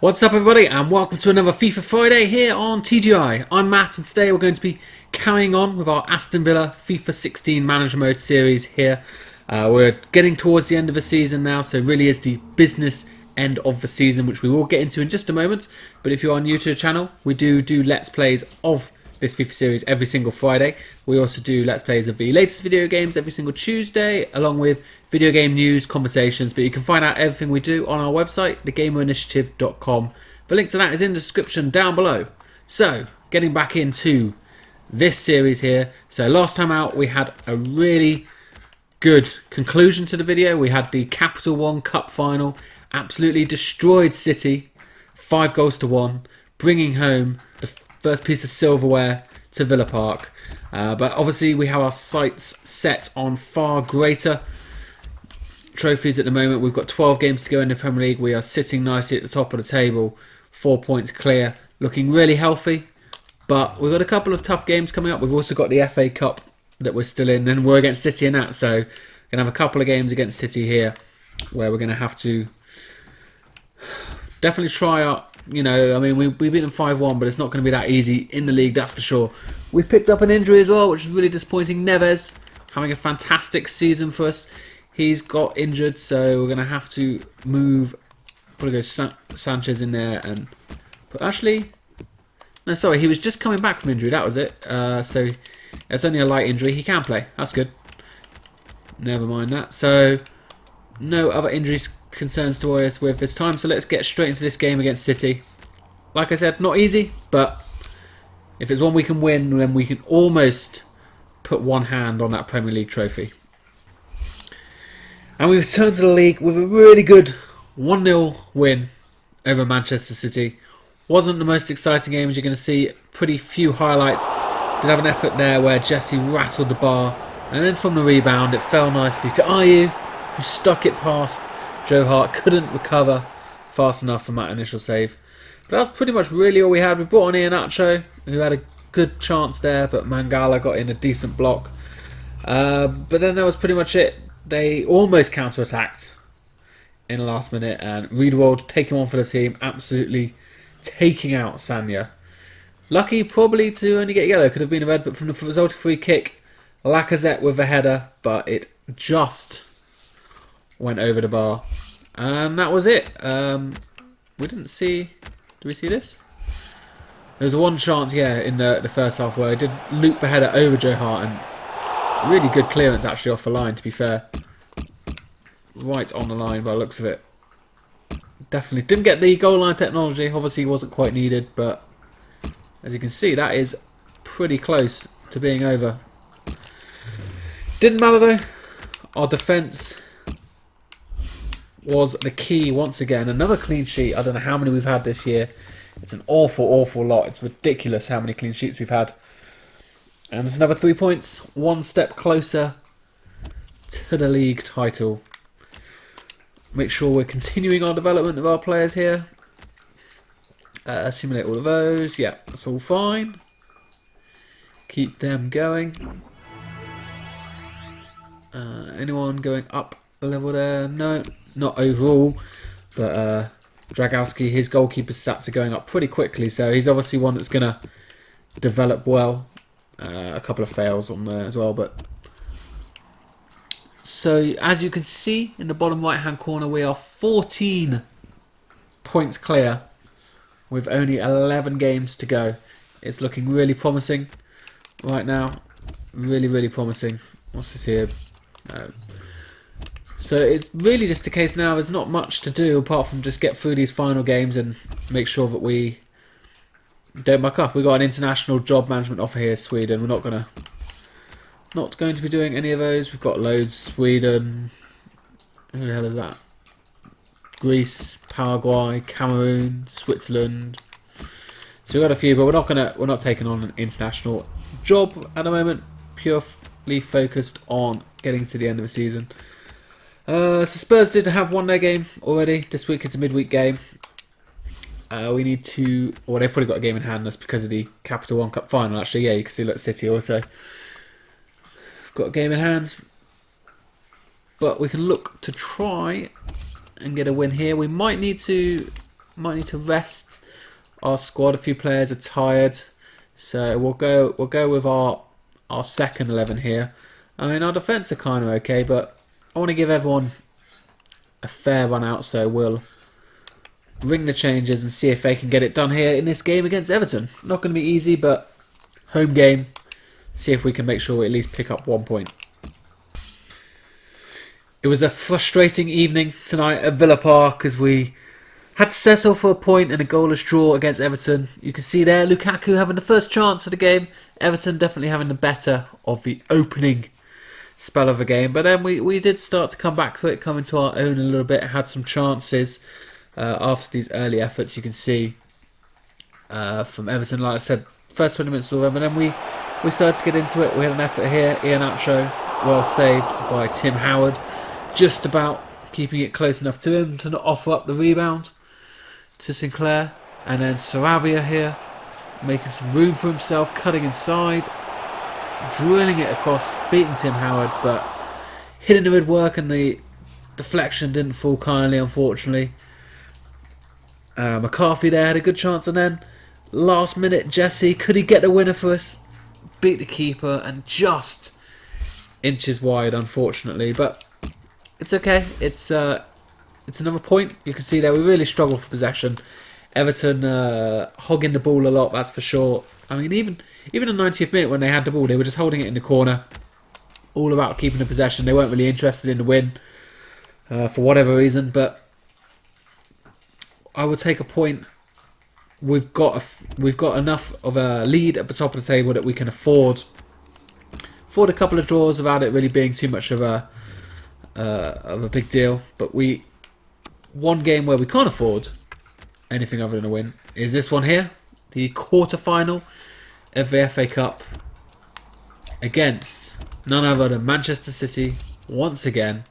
What's up everybody and welcome to another FIFA Friday here on TGI. I'm Matt and today we're going to be carrying on with our Aston Villa FIFA 16 Manager Mode series here. We're getting towards the end of the season now, so it really is the business end of the season, which we will get into in just a moment. But if you are new to the channel, we do Let's Plays of this FIFA series every single Friday. We also do Let's Plays of the latest video games every single Tuesday, along with video game news, conversations. But you can find out everything we do on our website, thegamerinitiative.com. The link to that is in the description down below. So, getting back into this series here. So last time out we had a really good conclusion to the video. We had the Capital One Cup final, absolutely destroyed City, 5-1, bringing home the first piece of silverware to Villa Park. But obviously we have our sights set on far greater trophies at the moment. We've got 12 games to go in the Premier League. We are sitting nicely at the top of the table, 4 points clear, looking really healthy. But we've got a couple of tough games coming up. We've also got the FA Cup that we're still in, and we're against City in that. So we're going to have a couple of games against City here where we're going to have to definitely try out. You know, I mean, we beat them 5-1, but it's not going to be that easy in the league, that's for sure. We've picked up an injury as well, which is really disappointing. Neves having a fantastic season for us. He's got injured, so we're going to have to move. Probably go Sanchez in there and put actually. No, sorry, he was just coming back from injury. That was it. So it's only a light injury. He can play. That's good. Never mind that. So no other injuries concerns to worry us with this time. So let's get straight into this game against City. Like I said, not easy, but if it's one we can win, then we can almost put one hand on that Premier League trophy. And we returned to the league with a really good 1-0 win over Manchester City. Wasn't the most exciting game, as you're going to see. Pretty few highlights. Did have an effort there where Jesse rattled the bar, and then from the rebound it fell nicely to Ayew, who stuck it past Joe Hart. Couldn't recover fast enough from that initial save. But that's pretty much really all we had. We brought on Iheanacho, who had a good chance there, but Mangala got in a decent block. But then that was pretty much it. They almost counter-attacked in the last minute, and Riedewald taking on for the team, absolutely taking out Sanya. Lucky probably to only get yellow, could have been a red, but from the resulting free kick, Lacazette with a header, but it just went over the bar. And that was it. We didn't see... Did we see this? There was one chance, yeah, in the first half where I did loop the header over Joe Hart, and really good clearance actually off the line, to be fair. Right on the line by the looks of it. Definitely didn't get the goal line technology. Obviously wasn't quite needed, but as you can see, that is pretty close to being over. Didn't matter though. Our defence was the key once again. Another clean sheet. I don't know how many we've had this year. It's an awful, awful lot. It's ridiculous how many clean sheets we've had. And there's another 3 points. One step closer to the league title. Make sure we're continuing our development of our players here. Simulate all of those. Yeah, that's all fine. Keep them going. Anyone going up a level there? No, not overall. But Dragowski, his goalkeeper stats are going up pretty quickly. So he's obviously one that's going to develop well. A couple of fails on there as well, but... So, as you can see in the bottom right hand corner, we are 14 points clear with only 11 games to go. It's looking really promising right now. Really, really promising. What's this here? So, it's really just a case now, there's not much to do apart from just get through these final games and make sure that we don't muck up. We've got an international job management offer here, Sweden. We're not going to be doing any of those. We've got loads. Sweden. Who the hell is that? Greece, Paraguay, Cameroon, Switzerland. So we've got a few, but we're not taking on an international job at the moment. Purely focused on getting to the end of the season. So Spurs did have one their game already. This week it's a midweek game. We need to... Well, they've probably got a game in hand. That's because of the Capital One Cup final, actually. Yeah, you can see, look, City also got a game in hand. But we can look to try and get a win here. We might need to might need to rest our squad. A few players are tired, so we'll go with our second 11 here. I mean, our defence are kind of okay, but I want to give everyone a fair run out, so we'll ring the changes and see if they can get it done here in this game against Everton. Not going to be easy, but home game. See if we can make sure we at least pick up 1 point. It was a frustrating evening tonight at Villa Park as we had to settle for a point and a goalless draw against Everton. You can see there Lukaku having the first chance of the game. Everton definitely having the better of the opening spell of the game. But then we did start to come back to it, come into our own a little bit, had some chances after these early efforts. You can see from Everton, like I said, first 20 minutes or whatever. Then we started to get into it. We had an effort here. Iheanacho, well saved by Tim Howard. Just about keeping it close enough to him to not offer up the rebound to Sinclair. And then Sarabia here, making some room for himself, cutting inside, drilling it across, beating Tim Howard, but hitting the woodwork and the deflection didn't fall kindly, unfortunately. McCarthy there had a good chance, and then last minute Jesse, could he get the winner for us? Beat the keeper and just inches wide, unfortunately, but it's okay. It's another point. You can see there we really struggle for possession. Everton hogging the ball a lot, that's for sure. I mean, even in the 90th minute when they had the ball, they were just holding it in the corner, all about keeping the possession. They weren't really interested in the win for whatever reason. But I would take a point. We've got enough of a lead at the top of the table that we can afford a couple of draws without it really being too much of a big deal. But one game where we can't afford anything other than a win is this one here, the quarter-final of the FA Cup against none other than Manchester City once again.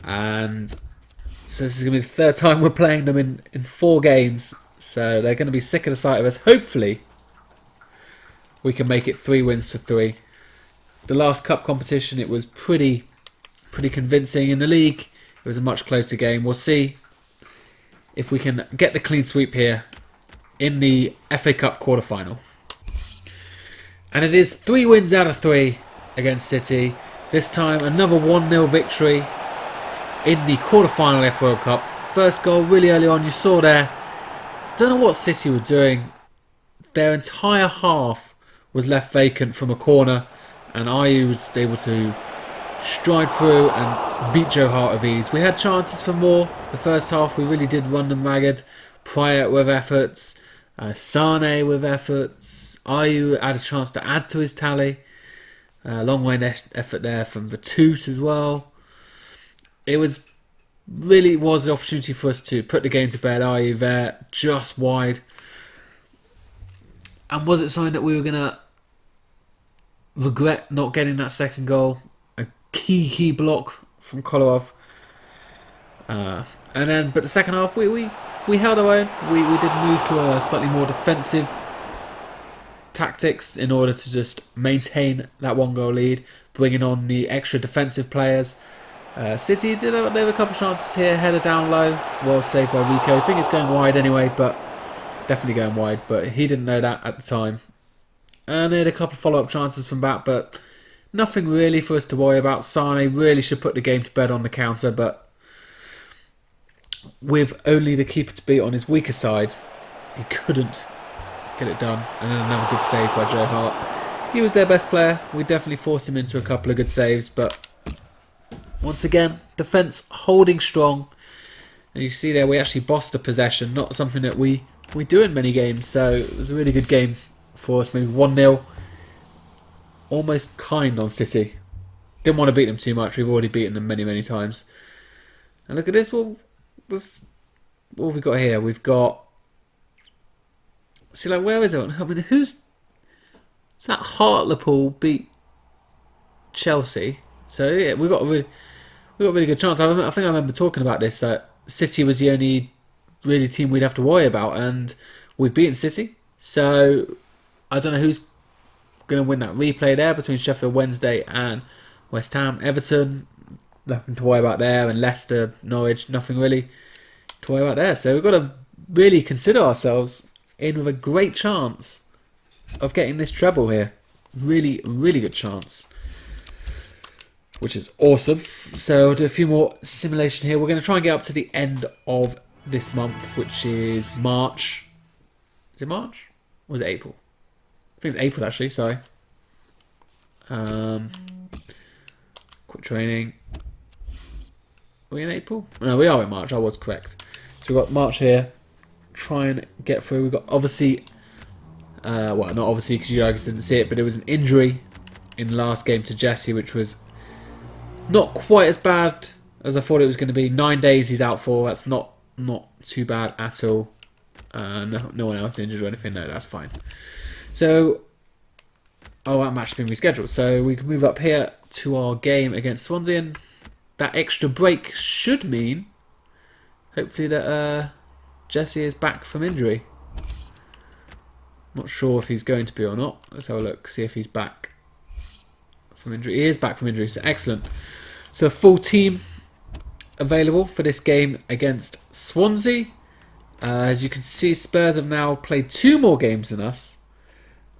And so this is going to be the third time we're playing them in 4 games. So they're going to be sick of the sight of us. Hopefully we can make it 3 wins to 3. The last cup competition, it was pretty convincing. In the league, it was a much closer game. We'll see if we can get the clean sweep here in the FA Cup quarter-final. And it is 3 wins out of 3 against City. This time another 1-0 victory in the quarter-final FA World Cup. First goal really early on, you saw there. Don't know what City were doing. Their entire half was left vacant from a corner, and Ayew was able to stride through and beat Joe Hart with ease. We had chances for more. The first half we really did run them ragged. Pryor with efforts, Sane with efforts. Ayew had a chance to add to his tally. Long range effort there from the Toot as well. It was the opportunity for us to put the game to bed. Ayew there, just wide. And was it something that we were going to regret not getting that second goal? A key block from Kolarov. But the second half, we held our own. We did move to a slightly more defensive tactics in order to just maintain that 1-goal lead, bringing on the extra defensive players. City did have a couple of chances here, header down low, well saved by Rico. I think it's going wide anyway, but definitely going wide, but he didn't know that at the time. And they had a couple of follow-up chances from that, but nothing really for us to worry about. Sane really should put the game to bed on the counter, but with only the keeper to beat on his weaker side, he couldn't get it done. And then another good save by Joe Hart. He was their best player. We definitely forced him into a couple of good saves, but once again, defence holding strong. And you see there, we actually bossed the possession, not something that we do in many games. So it was a really good game for us. Maybe 1-0. Almost kind on City. Didn't want to beat them too much. We've already beaten them many times. And look at this. What have we got here? We've got... See, like, where is it? I mean, who's... Is that Hartlepool beat Chelsea? So, yeah, we got a really good chance. I think I remember talking about this, that City was the only really team we'd have to worry about, and we've beaten City. So, I don't know who's going to win that replay there between Sheffield Wednesday and West Ham. Everton, nothing to worry about there, and Leicester, Norwich, nothing really. to way out there. So we've got to really consider ourselves in with a great chance of getting this treble here. Really, really good chance, which is awesome. So I'll do a few more simulation here. We're going to try and get up to the end of this month, which is March. Is it March? Or is it April? I think it's April, actually. Sorry. Quick training. Are we in April? No, we are in March. I was correct. So we've got March here. Try and get through. We've got obviously, well, not obviously because you guys didn't see it, but it was an injury in the last game to Jesse, which was not quite as bad as I thought it was going to be. 9 days he's out for. That's not too bad at all. No one else injured or anything. No, that's fine. So, that match has been rescheduled. So we can move up here to our game against Swansea. And that extra break should mean, hopefully, that Jesse is back from injury. Not sure if he's going to be or not. Let's have a look, see if he's back from injury. He is back from injury, so excellent. So a full team available for this game against Swansea. As you can see, Spurs have now played 2 more games than us.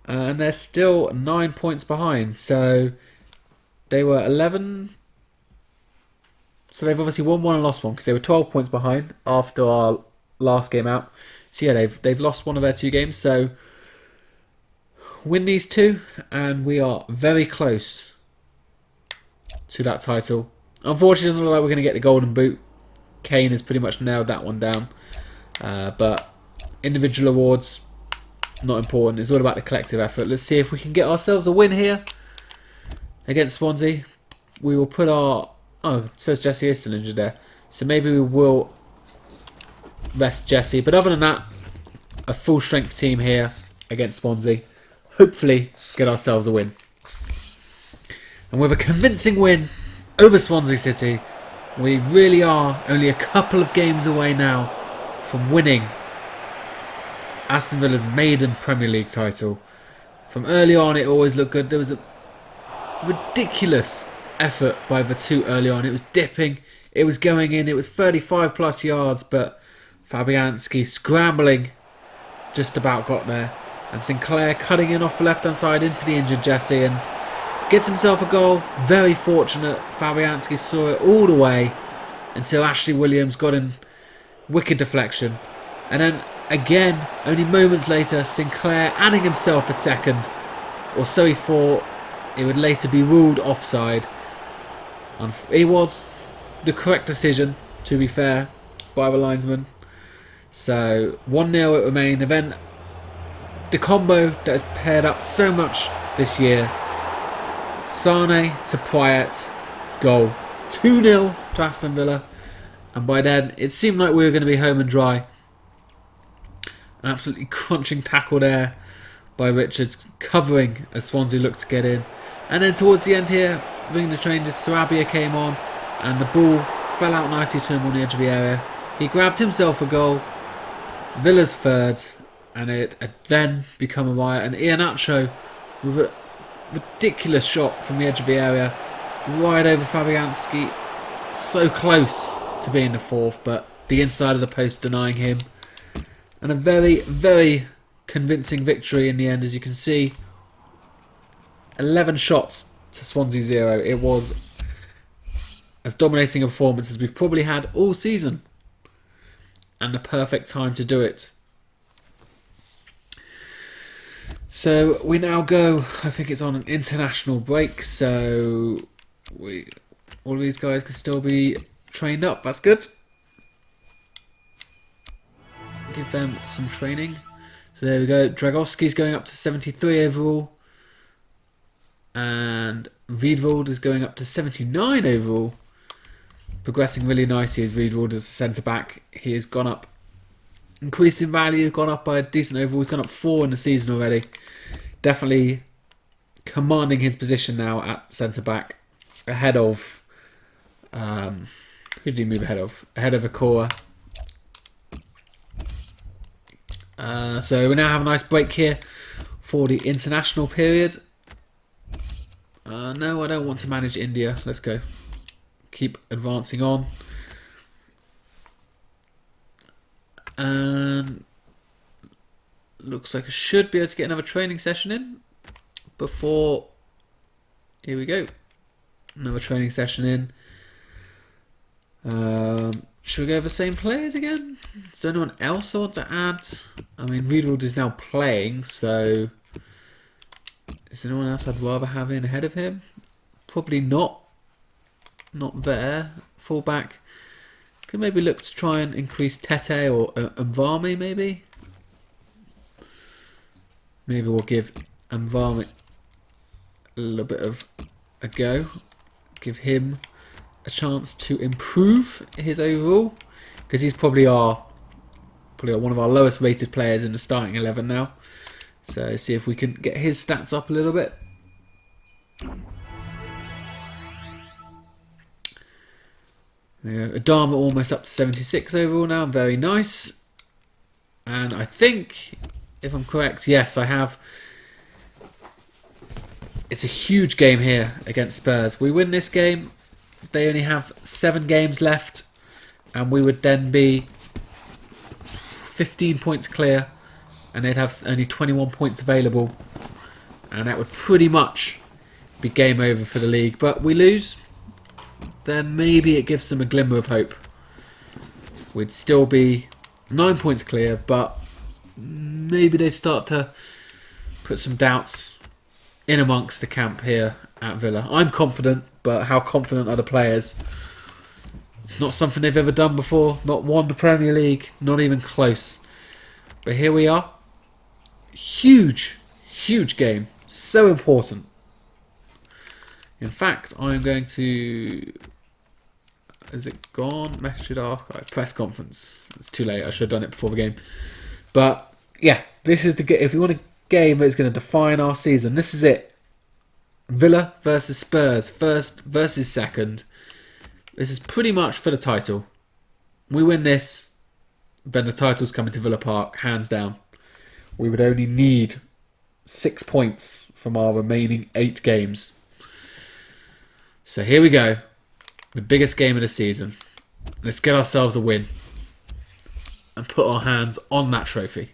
And they're still 9 points behind. So they were 11. So they've obviously won 1 and lost 1 because they were 12 points behind after our last game out. So yeah, they've lost 1 of their 2 games. So win these 2 and we are very close to that title. Unfortunately, it doesn't look like we're going to get the golden boot. Kane has pretty much nailed that one down. But individual awards, not important. It's all about the collective effort. Let's see if we can get ourselves a win here against Swansea. We will put our... Oh, it says Jesse is still injured there. So maybe we will rest Jesse. But other than that, a full strength team here against Swansea. Hopefully get ourselves a win. And with a convincing win over Swansea City, we really are only a couple of games away now from winning Aston Villa's maiden Premier League title. From early on, it always looked good. There was a ridiculous effort by the 2 early on. It was dipping, it was going in, it was 35 plus yards, but Fabianski scrambling just about got there. And Sinclair cutting in off the left-hand side in for the injured Jesse and gets himself a goal. Very fortunate. Fabianski saw it all the way until Ashley Williams got in wicked deflection. And then again, only moments later, Sinclair adding himself a second. Or so he thought. It would later be ruled offside. And it was the correct decision, to be fair, by the linesman. So 1-0 it remained. And then the combo that has paired up so much this year. Sane to Prayet, goal. 2-0 to Aston Villa. And by then, it seemed like we were going to be home and dry. An absolutely crunching tackle there by Richards, covering as Swansea looked to get in. And then towards the end here, ringing the changes, Sarabia came on. And the ball fell out nicely to him on the edge of the area. He grabbed himself a goal. Villa's third. And it had then become a riot. And Iheanacho with a ridiculous shot from the edge of the area. Right over Fabianski. So close to being the 4th, but the inside of the post denying him. And a very, very convincing victory in the end, as you can see. 11 shots to Swansea 0. It was as dominating a performance as we've probably had all season. And the perfect time to do it. So we now go, I think it's on an international break, so all of these guys can still be trained up. That's good. Give them some training. So there we go. Dragowski's going up to 73 overall. And Wiedwald is going up to 79 overall. Progressing really nicely as Wiedwald as a centre-back. He has gone up. Increased in value, gone up by a decent overall. He's gone up 4 in the season already. Definitely commanding his position now at centre-back. Ahead of... who did he move ahead of? Ahead of Akora. So we now have a nice break here for the international period. No, I don't want to manage India. Let's go. Keep advancing on. And looks like I should be able to get another training session in before... Here we go. Another training session in. Should we go over the same players again? Is there anyone else I want to add? I mean, Riedwald is now playing, so... Is there anyone else I'd rather have in ahead of him? Probably not. Not there. Fullback. Could maybe look to try and increase Tete or Mvame, maybe? Maybe we'll give Mvame a little bit of a go. Give him a chance to improve his overall, because he's probably one of our lowest rated players in the starting 11 now. So see if we can get his stats up a little bit. Adama almost up to 76 overall now, very nice. And I think, if I'm correct, yes, I have. It's a huge game here against Spurs. We win this game, they only have 7 games left, and we would then be 15 points clear, and they'd have only 21 points available, and that would pretty much be game over for the league. But we lose, then maybe it gives them a glimmer of hope. We'd still be 9 points clear, but maybe they start to put some doubts in amongst the camp here at Villa. I'm confident, but how confident are the players? It's not something they've ever done before. Not won the Premier League, not even close. But here we are. Huge, huge game. So important. In fact, I'm going to... Is it gone? Masjid Archive. Press conference. It's too late. I should have done it before the game. But, yeah. This is the game. If you want a game that's going to define our season, this is it. Villa versus Spurs. First versus second. This is pretty much for the title. We win this, then the title's coming to Villa Park, hands down. We would only need 6 points from our remaining 8 games. So here we go. The biggest game of the season. Let's get ourselves a win and put our hands on that trophy.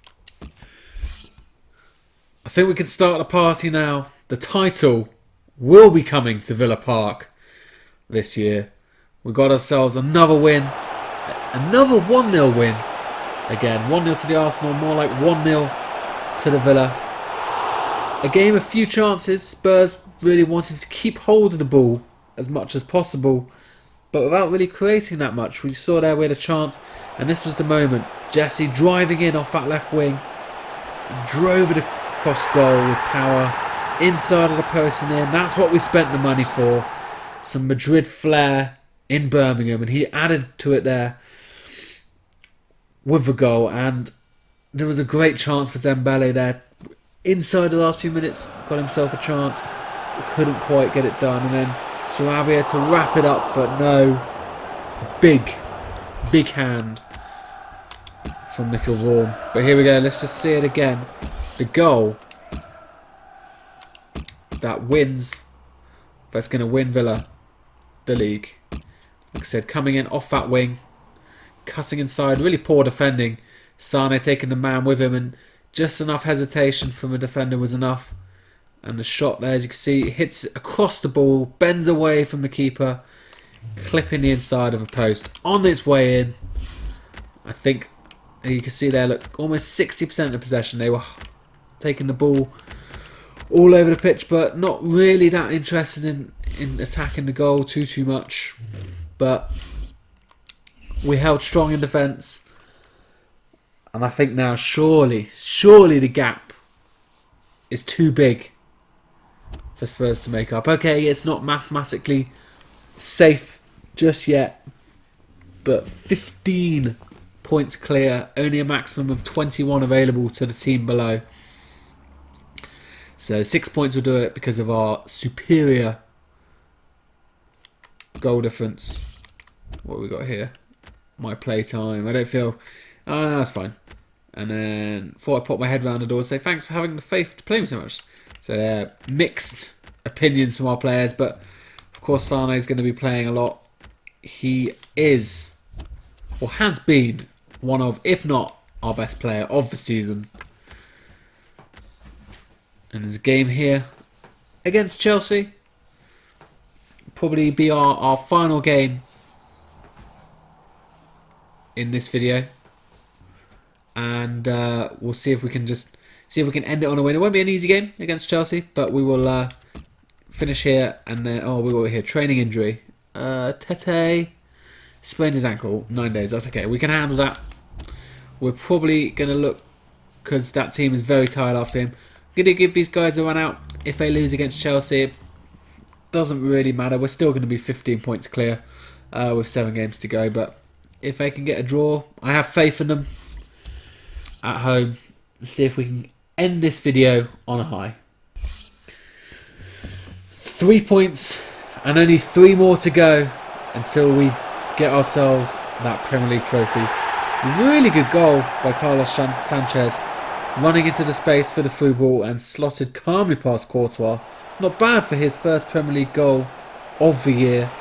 I think we can start the party now. The title will be coming to Villa Park this year. We got ourselves another win. Another 1-0 win. Again, 1-0 to the Arsenal, more like 1-0 to the Villa. A game of few chances. Spurs really wanting to keep hold of the ball as much as possible, but without really creating that much. We saw there we had a chance, and this was the moment. Jesse driving in off that left wing and drove it across goal with power inside of the post and in. That's what we spent the money for. Some Madrid flair in Birmingham, and he added to it there with the goal. And there was a great chance for Dembele there inside the last few minutes, got himself a chance, but couldn't quite get it done. And then Sarabia to wrap it up, but no. A big hand from Mikkel Vorm. But here we go, let's just see it again. The goal that wins, that's going to win Villa the league. Like I said, coming in off that wing, cutting inside, really poor defending. Sane taking the man with him, and just enough hesitation from a defender was enough. And the shot there, as you can see, hits across the ball, bends away from the keeper, clipping the inside of a post. On its way in, I think you can see there, look, almost 60% of possession. They were taking the ball all over the pitch, but not really that interested in attacking the goal too much. But we held strong in defence. And I think now, surely the gap is too big for Spurs to make up. Okay, it's not mathematically safe just yet, but 15 points clear, only a maximum of 21 available to the team below. So 6 points will do it because of our superior goal difference. What have we got here? My play time. I don't feel... Oh, that's fine. And then thought I'd pop my head round the door and say thanks for having the faith to play me so much. So mixed opinions from our players, but of course Sane is going to be playing a lot. He is, or has been, one of, if not our best player of the season. And there's a game here against Chelsea. Probably be our final game in this video. And we'll see if we can end it on a win. It won't be an easy game against Chelsea, but we will finish here. And then, we got here, training injury. Tete sprained his ankle, 9 days. That's okay. We can handle that. We're probably going to look, because that team is very tired after him. I'm going to give these guys a run out. If they lose against Chelsea, it doesn't really matter. We're still going to be 15 points clear with 7 games to go. But if they can get a draw, I have faith in them at home. Let's see if we can end this video on a high. 3 points and only 3 more to go until we get ourselves that Premier League trophy. Really good goal by Carlos Sanchez, running into the space for the through ball and slotted calmly past Courtois. Not bad for his first Premier League goal of the year.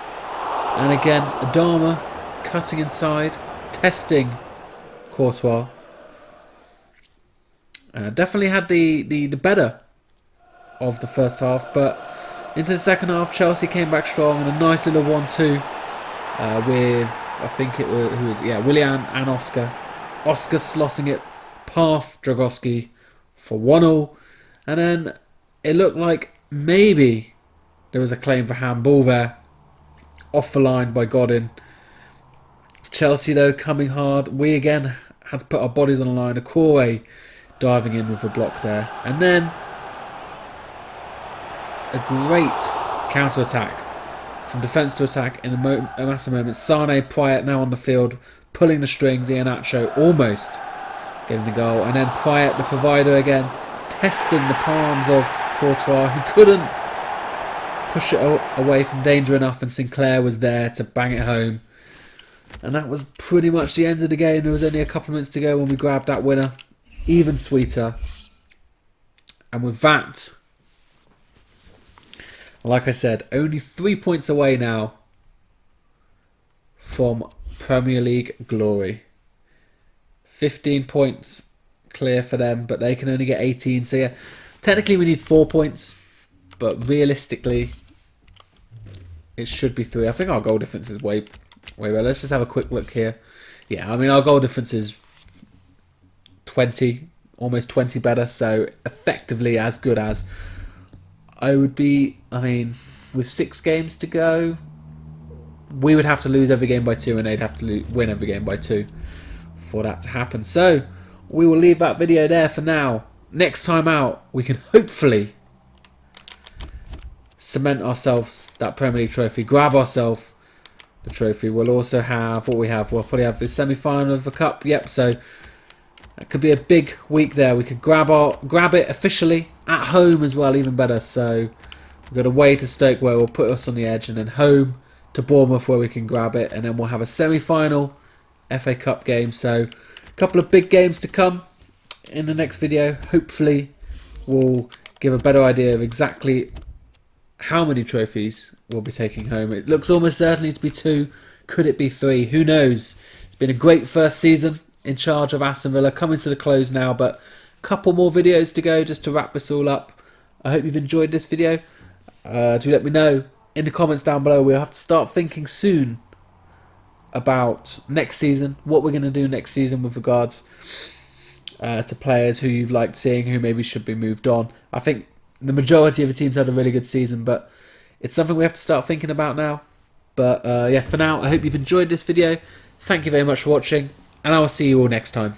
And again, Adama cutting inside, testing Courtois. Definitely had the better of the first half, but into the second half, Chelsea came back strong and a nice little 1-2 with, I think it was, Willian and Oscar. Oscar slotting it past Dragowski for 1-1, and then it looked like maybe there was a claim for handball there, off the line by Godin. Chelsea though coming hard. We again had to put our bodies on the line. Akore diving in with a block there, and then a great counter-attack from defence to attack in a matter of moments. Sane, Pryor now on the field, pulling the strings. Iheanacho almost getting the goal, and then Pryor, the provider again, testing the palms of Courtois, who couldn't push it away from danger enough, and Sinclair was there to bang it home. And that was pretty much the end of the game. There was only a couple of minutes to go when we grabbed that winner. Even sweeter. And with that, like I said, only 3 points away now from Premier League glory. 15 points clear for them, but they can only get 18. So yeah, technically we need 4 points, but realistically it should be 3. I think our goal difference is way well. Let's just have a quick look here. Yeah, I mean our goal difference is 20, almost 20 better, so effectively as good as. I would be, I mean, with 6 games to go, we would have to lose every game by 2 and they'd have to win every game by 2 for that to happen. So we will leave that video there for now. Next time out, we can hopefully cement ourselves that Premier League trophy, grab ourselves the trophy. We'll also have, what we have, we'll probably have the semi-final of the Cup. Yep, so that could be a big week there. We could grab it officially at home as well, even better. So we've got away to Stoke where will put us on the edge, and then home to Bournemouth where we can grab it, and then we'll have a semi-final FA Cup game. So a couple of big games to come in the next video. Hopefully we'll give a better idea of exactly how many trophies we'll be taking home. It looks almost certainly to be 2. Could it be 3? Who knows? It's been a great first season in charge of Aston Villa, coming to the close now, but a couple more videos to go just to wrap this all up. I hope you've enjoyed this video. Do let me know in the comments down below. We'll have to start thinking soon about next season, what we're going to do next season with regards to players who you've liked seeing, who maybe should be moved on. I think the majority of the teams had a really good season, but it's something we have to start thinking about now. But yeah, for now, I hope you've enjoyed this video. Thank you very much for watching, and I will see you all next time.